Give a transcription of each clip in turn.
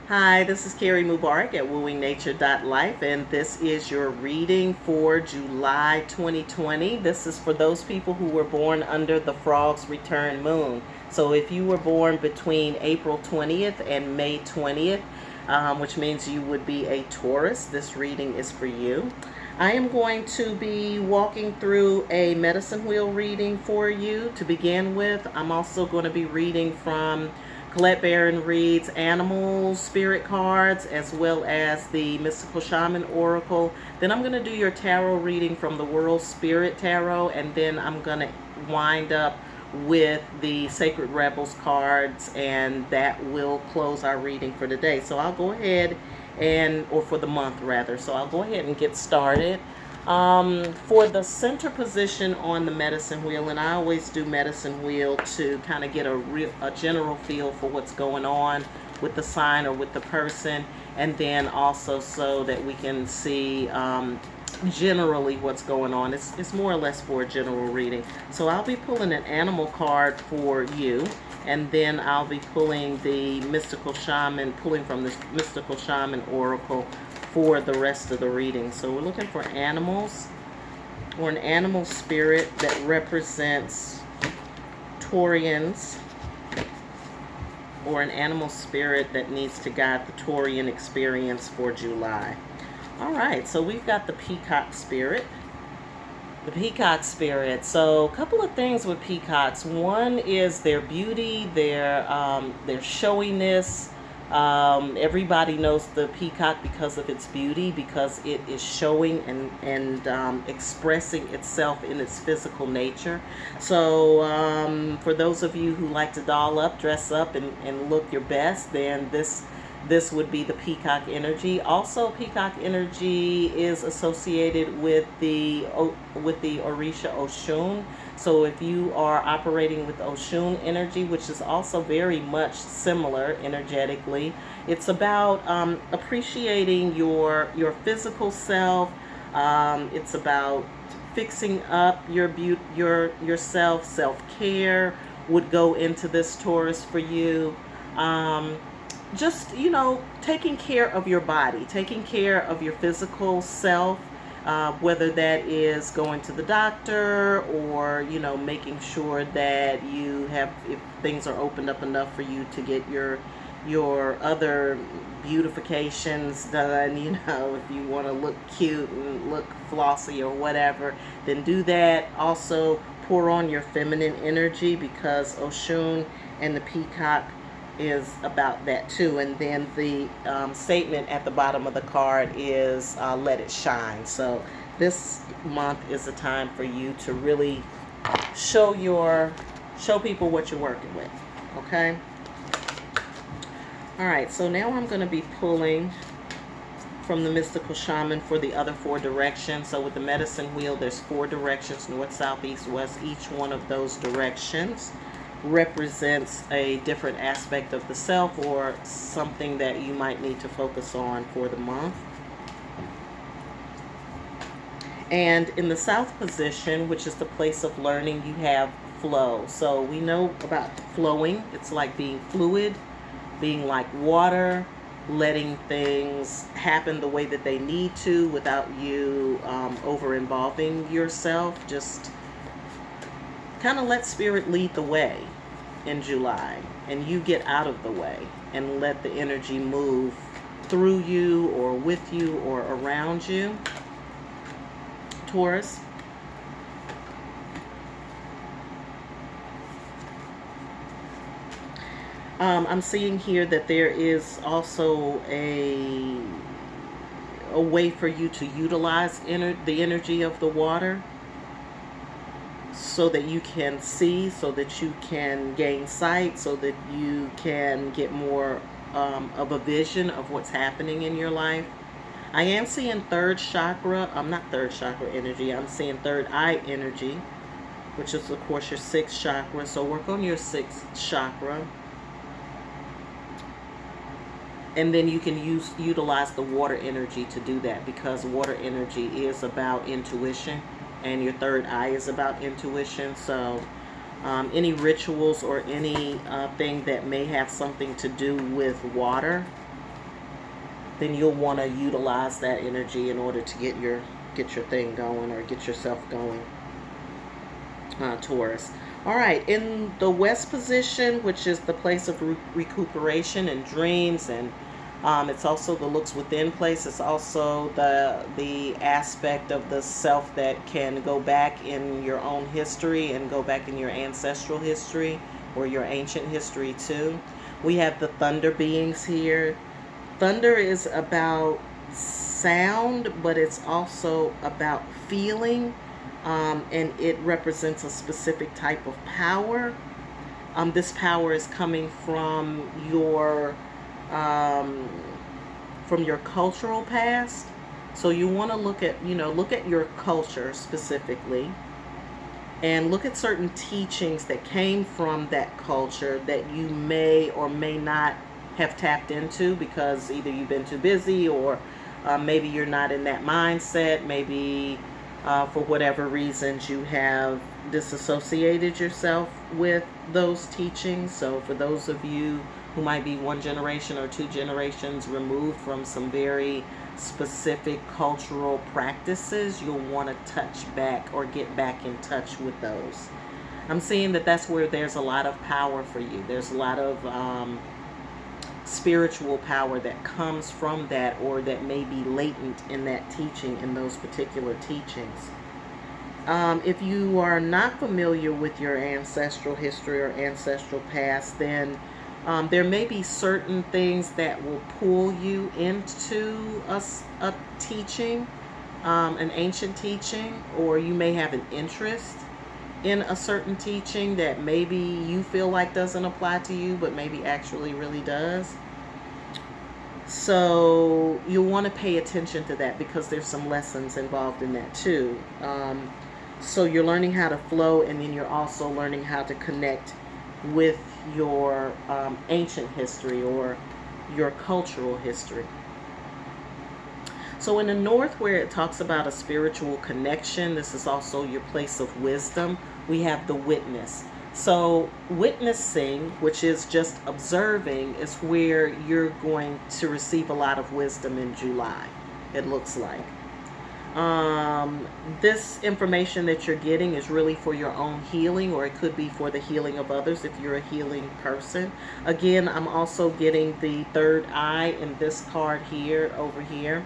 Hi, this is Carrie Mubarak at wooingnature.life, and this is your reading for July 2020. This is for those people who were born under the frog's return moon. So if you were born between April 20th and May 20th, which means you would be a Taurus, this reading is for you. I am going to be walking through a medicine wheel reading for you to begin with. I'm also going to be reading from Colette Baron Reed's Animal Spirit cards, as well as the Mystical Shaman Oracle. Then I'm going to do your tarot reading from the World Spirit Tarot, and then I'm going to wind up with the Sacred Rebels cards, and that will close our reading for today. So I'll go ahead or for the month rather. So I'll go ahead and get started. For the center position on the medicine wheel, and I always do medicine wheel to kind of get a general feel for what's going on with the sign or with the person, and then also so that we can see generally what's going on. It's more or less for a general reading. So I'll be pulling an animal card for you, and then I'll be pulling the Mystical Shaman, pulling from the Mystical Shaman Oracle for the rest of the reading. So we're looking for animals, or an animal spirit that represents Taurians, or an animal spirit that needs to guide the Taurian experience for July. All right, so we've got the peacock spirit. The peacock spirit. So a couple of things with peacocks. One is their beauty, their showiness. Everybody knows the peacock because of its beauty, because it is showing and expressing itself in its physical nature. So for those of you who like to doll up, dress up, and look your best, then this would be the peacock energy. Also, peacock energy is associated with the Orisha Oshun. So if you are operating with Oshun energy, which is also very much similar energetically, it's about appreciating your physical self. It's about fixing up yourself. Self-care would go into this, Taurus, for you. Just, taking care of your body, taking care of your physical self, whether that is going to the doctor or, making sure that you have, if things are opened up enough for you to get your other beautifications done, if you want to look cute and look flossy or whatever, then do that. Also, pour on your feminine energy, because Oshun and the peacock is about that too. And then the statement at the bottom of the card is let it shine. So this month is a time for you to really show people what you're working with. Okay. All right, so now I'm going to be pulling from the Mystical Shaman for the other 4 directions. So with the medicine wheel, there's 4 directions: north, south, east, west. Each one of those directions represents a different aspect of the self, or something that you might need to focus on for the month. And in the south position, which is the place of learning, you have flow. So we know about flowing. It's like being fluid, being like water, letting things happen the way that they need to without you over involving yourself. Just kind of let spirit lead the way in July, and you get out of the way and let the energy move through you or with you or around you, Taurus. I'm seeing here that there is also a way for you to utilize the energy of the water, so that you can see, so that you can gain sight, so that you can get more of a vision of what's happening in your life. I am seeing third chakra. I'm not third chakra energy. I'm seeing third eye energy, which is, of course, your 6th chakra. So work on your 6th chakra. And then you can utilize the water energy to do that, because water energy is about intuition, and your third eye is about intuition. So any rituals or any thing that may have something to do with water, then you'll want to utilize that energy in order to get your thing going or get yourself going, Taurus. All right, in the West position, which is the place of recuperation and dreams, and it's also the looks within place. It's also the aspect of the self that can go back in your own history and go back in your ancestral history or your ancient history too. We have the thunder beings here. Thunder is about sound, but it's also about feeling, and it represents a specific type of power. This power is coming from your cultural past. So you want to look at your culture specifically, and look at certain teachings that came from that culture that you may or may not have tapped into because either you've been too busy, or maybe you're not in that mindset. Maybe for whatever reasons you have disassociated yourself with those teachings. So for those of you who might be one generation or two generations removed from some very specific cultural practices, you'll want to touch back or get back in touch with those. I'm seeing that that's where there's a lot of power for you. There's a lot of spiritual power that comes from that, or that may be latent in that teaching, in those particular teachings. If you are not familiar with your ancestral history or ancestral past, then there may be certain things that will pull you into a teaching, an ancient teaching, or you may have an interest in a certain teaching that maybe you feel like doesn't apply to you, but maybe actually really does. So you'll want to pay attention to that because there's some lessons involved in that too. So you're learning how to flow, and then you're also learning how to connect with your ancient history or your cultural history. So in the North, where it talks about a spiritual connection, this is also your place of wisdom. We have the witness. So witnessing, which is just observing, is where you're going to receive a lot of wisdom in July, it looks like. This information that you're getting is really for your own healing, or it could be for the healing of others if you're a healing person. Again, I'm also getting the third eye in this card here, over here.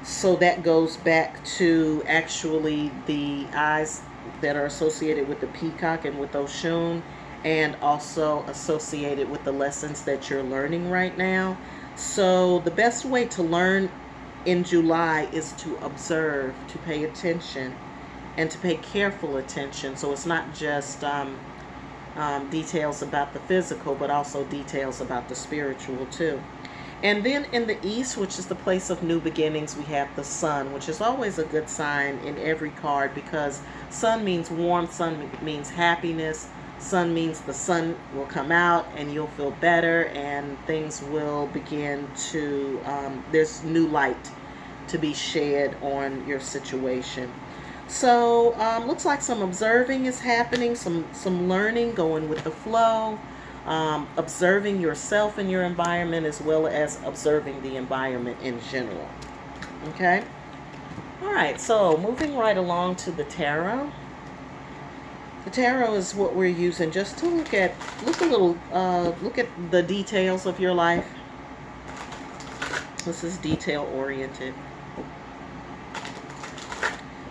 So that goes back to actually the eyes that are associated with the peacock and with Oshun, and also associated with the lessons that you're learning right now. So the best way to learn in July is to observe, to pay attention, and to pay careful attention. So it's not just details about the physical, but also details about the spiritual too. And then in the East, which is the place of new beginnings, we have the sun, which is always a good sign in every card, because sun means warmth, sun means happiness, sun means the sun will come out and you'll feel better, and things will begin to, there's new light to be shed on your situation. So looks like some observing is happening, some learning, going with the flow. Observing yourself and your environment, as well as observing the environment in general. Okay? All right, so moving right along to the tarot. The tarot is what we're using just to look at the details of your life. This is detail oriented.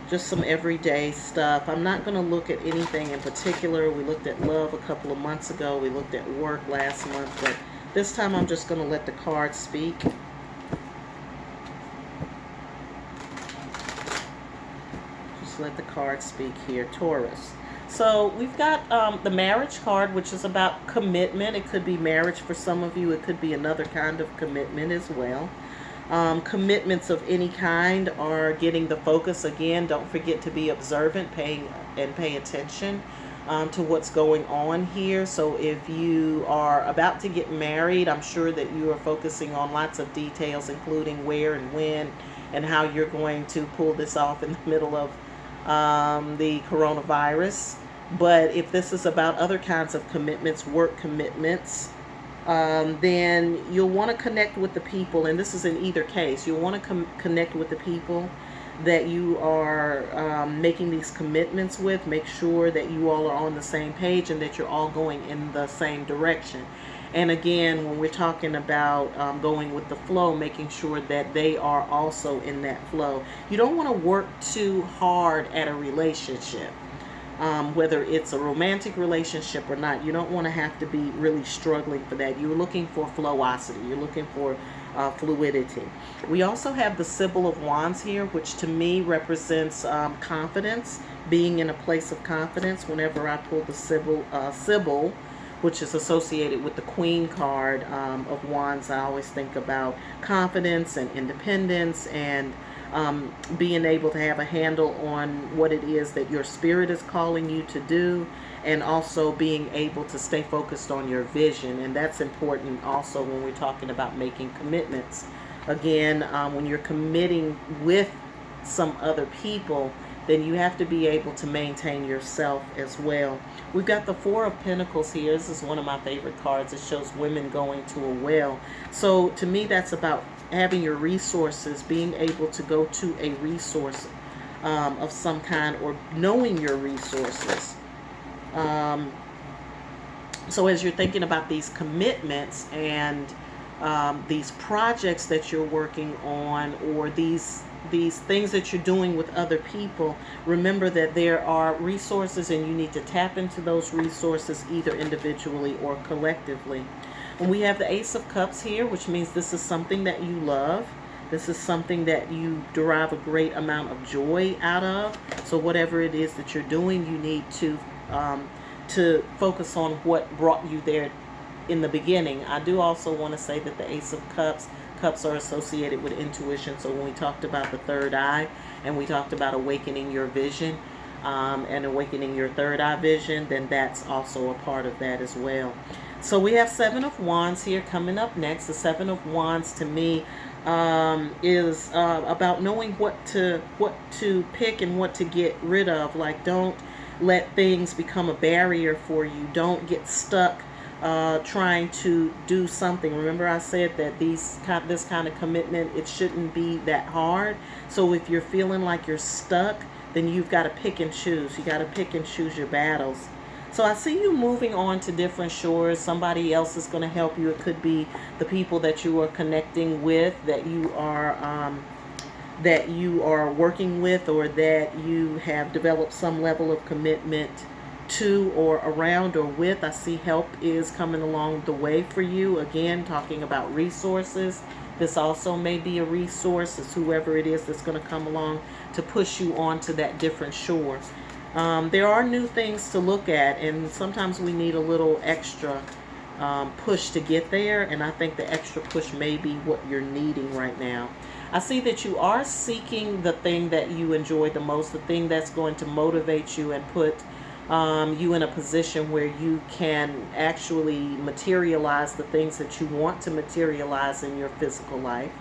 Just some everyday stuff. I'm not going to look at anything in particular. We looked at love a couple of months ago. We looked at work last month. But this time I'm just going to let the cards speak. Just let the cards speak here. Taurus. So we've got the marriage card, which is about commitment. It could be marriage for some of you. It could be another kind of commitment as well. Commitments of any kind are getting the focus. Again, don't forget to be observant, pay attention to what's going on here. So if you are about to get married, I'm sure that you are focusing on lots of details, including where and when and how you're going to pull this off in the middle of the coronavirus. But if this is about other kinds of commitments, work commitments, then you'll want to connect with the people, and this is in either case. You'll want to connect with the people that you are making these commitments with. Make sure that you all are on the same page and that you're all going in the same direction. And again, when we're talking about going with the flow, making sure that they are also in that flow. You don't want to work too hard at a relationship. Whether it's a romantic relationship or not, you don't want to have to be really struggling for that. You're looking for flowosity. You're looking for fluidity. We also have the Sybil of Wands here, which to me represents confidence, being in a place of confidence. Whenever I pull the Sybil, which is associated with the Queen card of Wands, I always think about confidence and independence and being able to have a handle on what it is that your spirit is calling you to do, and also being able to stay focused on your vision. And that's important also when we're talking about making commitments. Again, when you're committing with some other people, then you have to be able to maintain yourself as well. We've got the Four of Pentacles here. This is one of my favorite cards. It shows women going to a well. So to me, that's about having your resources, being able to go to a resource of some kind, or knowing your resources. So as you're thinking about these commitments and these projects that you're working on, or these things that you're doing with other people, remember that there are resources and you need to tap into those resources either individually or collectively. And we have the Ace of Cups here, which means this is something that you love. This is something that you derive a great amount of joy out of. So whatever it is that you're doing, you need to focus on what brought you there in the beginning. I do also want to say that the Ace of Cups are associated with intuition. So when we talked about the third eye and we talked about awakening your vision and awakening your third eye vision, then that's also a part of that as well. So we have Seven of Wands here coming up next. The Seven of Wands to me is about knowing what to pick and what to get rid of. Like, don't let things become a barrier for you. Don't get stuck trying to do something. Remember I said that this kind of commitment, it shouldn't be that hard. So if you're feeling like you're stuck, then you've got to pick and choose. You got to pick and choose your battles. So I see you moving on to different shores. Somebody else is going to help you. It could be the people that you are connecting with, that you are working with, or that you have developed some level of commitment to or around or with. I see help is coming along the way for you. Again, talking about resources. This also may be a resource. It's whoever it is that's going to come along to push you onto that different shore. There are new things to look at, and sometimes we need a little extra push to get there, and I think the extra push may be what you're needing right now. I see that you are seeking the thing that you enjoy the most, the thing that's going to motivate you and put you in a position where you can actually materialize the things that you want to materialize in your physical life.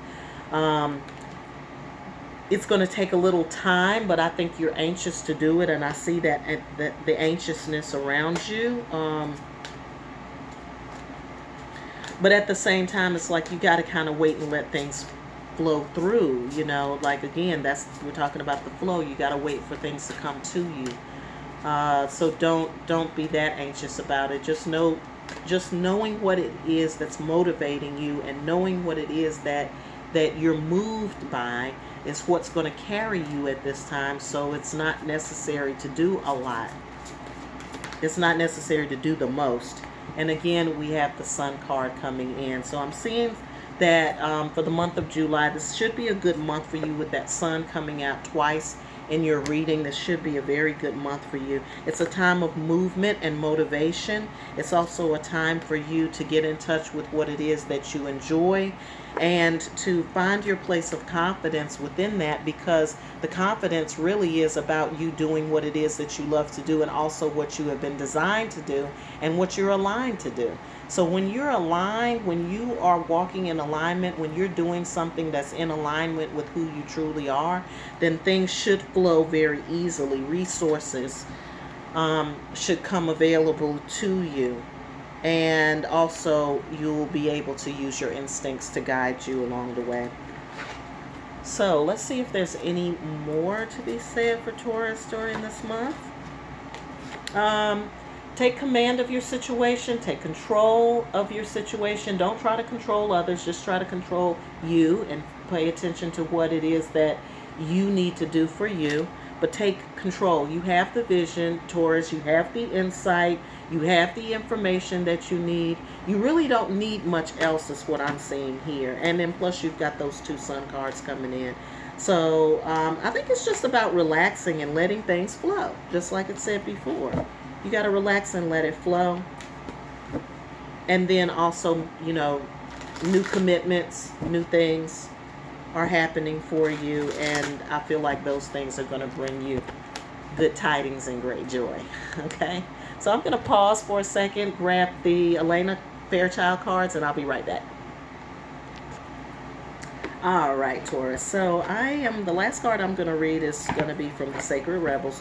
It's going to take a little time, but I think you're anxious to do it, and I see that the anxiousness around you. But at the same time, it's like you got to kind of wait and let things flow through. You know, like again, we're talking about the flow. You got to wait for things to come to you. So don't be that anxious about it. Just knowing what it is that's motivating you, and knowing what it is that you're moved by, is what's going to carry you at this time. So it's not necessary to do a lot. It's not necessary to do the most. And again, we have the Sun card coming in. So I'm seeing that for the month of July, this should be a good month for you with that Sun coming out twice in your reading. This should be a very good month for you. It's a time of movement and motivation. It's also a time for you to get in touch with what it is that you enjoy, and to find your place of confidence within that, because the confidence really is about you doing what it is that you love to do, and also what you have been designed to do and what you're aligned to do. So when you're aligned, when you are walking in alignment, when you're doing something that's in alignment with who you truly are, then things should flow very easily. Resources should come available to you. And also, you'll be able to use your instincts to guide you along the way. So let's see if there's any more to be said for Taurus during this month. Take command of your situation. Take control of your situation. Don't try to control others. Just try to control you and pay attention to what it is that you need to do for you. But take control. You have the vision, Taurus. You have the insight. You have the information that you need. You really don't need much else is what I'm seeing here. And then plus you've got those 2 sun cards coming in. So I think it's just about relaxing and letting things flow. Just like it said before. You got to relax and let it flow. And then also, you know, new commitments, new things are happening for you. And I feel like those things are going to bring you good tidings and great joy. Okay? So I'm going to pause for a second, grab the Elena Fairchild cards, and I'll be right back. All right, Taurus. So the last card I'm going to read is going to be from the Sacred Rebels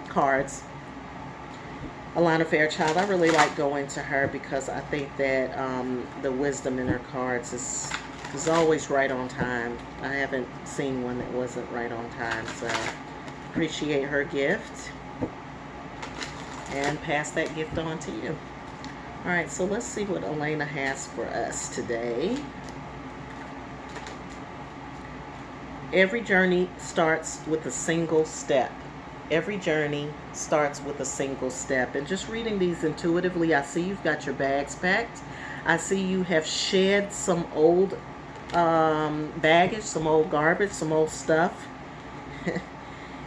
cards. Elena Fairchild, I really like going to her because I think that the wisdom in her cards is always right on time. I haven't seen one that wasn't right on time, so appreciate her gift and pass that gift on to you. All right, so let's see what Elena has for us today. Every journey starts with a single step. Every journey starts with a single step. And just reading these intuitively, I see you've got your bags packed. I see you have shed some old baggage, some old garbage, some old stuff.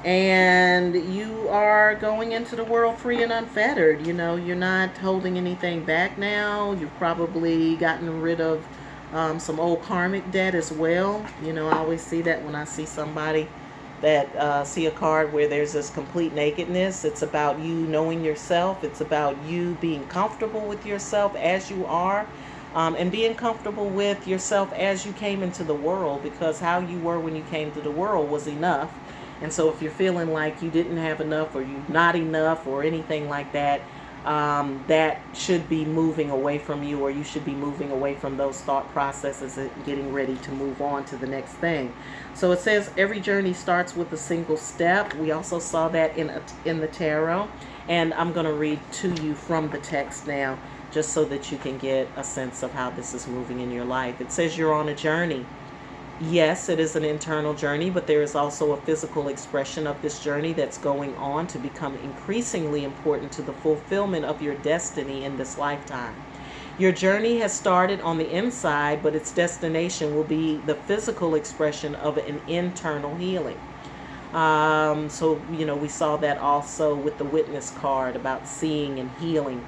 And you are going into the world free and unfettered. You know, you're not holding anything back now. You've probably gotten rid of some old karmic debt as well. You know, I always see that when I see somebody that see a card where there's this complete nakedness. It's about you knowing yourself. It's about you being comfortable with yourself as you are, and being comfortable with yourself as you came into the world, because how you were when you came to the world was enough. And so if you're feeling like you didn't have enough, or you're not enough, or anything like that, that should be moving away from you, or you should be moving away from those thought processes and getting ready to move on to the next thing. So it says every journey starts with a single step. We also saw that in the tarot, and I'm going to read to you from the text now, just so that you can get a sense of how this is moving in your life. It says you're on a journey. Yes, it is an internal journey, but there is also a physical expression of this journey that's going on to become increasingly important to the fulfillment of your destiny in this lifetime. Your journey has started on the inside, but its destination will be the physical expression of an internal healing. So, you know, we saw that also with the Witness card about seeing and healing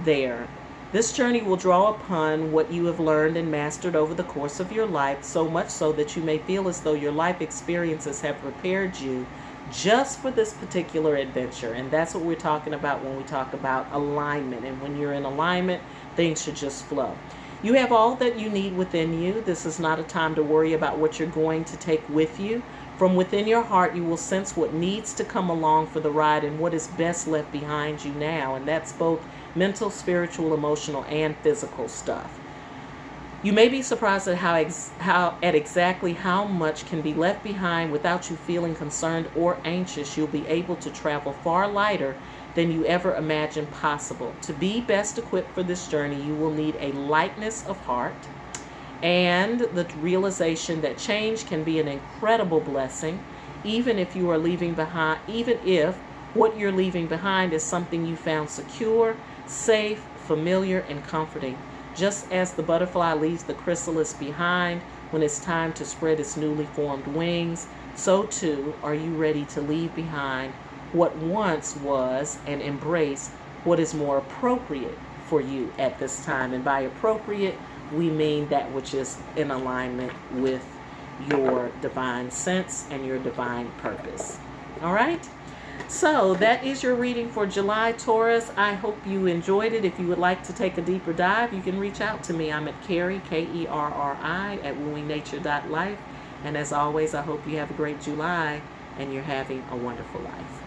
there. This journey will draw upon what you have learned and mastered over the course of your life, so much so that you may feel as though your life experiences have prepared you just for this particular adventure. And that's what we're talking about when we talk about alignment. And when you're in alignment, things should just flow. You have all that you need within you. This is not a time to worry about what you're going to take with you. From within your heart, you will sense what needs to come along for the ride and what is best left behind you now. And that's both mental, spiritual, emotional, and physical stuff. You may be surprised at exactly how much can be left behind without you feeling concerned or anxious. You'll be able to travel far lighter than you ever imagined possible. To be best equipped for this journey, you will need a lightness of heart and the realization that change can be an incredible blessing, even if what you're leaving behind is something you found secure, safe, familiar, and comforting. Just as the butterfly leaves the chrysalis behind when it's time to spread its newly formed wings, so too are you ready to leave behind what once was and embrace what is more appropriate for you at this time. And by appropriate, we mean that which is in alignment with your divine sense and your divine purpose. All right? So that is your reading for July, Taurus. I hope you enjoyed it. If you would like to take a deeper dive, you can reach out to me. I'm at Kerri, Kerri, at wooingnature.life. And as always, I hope you have a great July and you're having a wonderful life.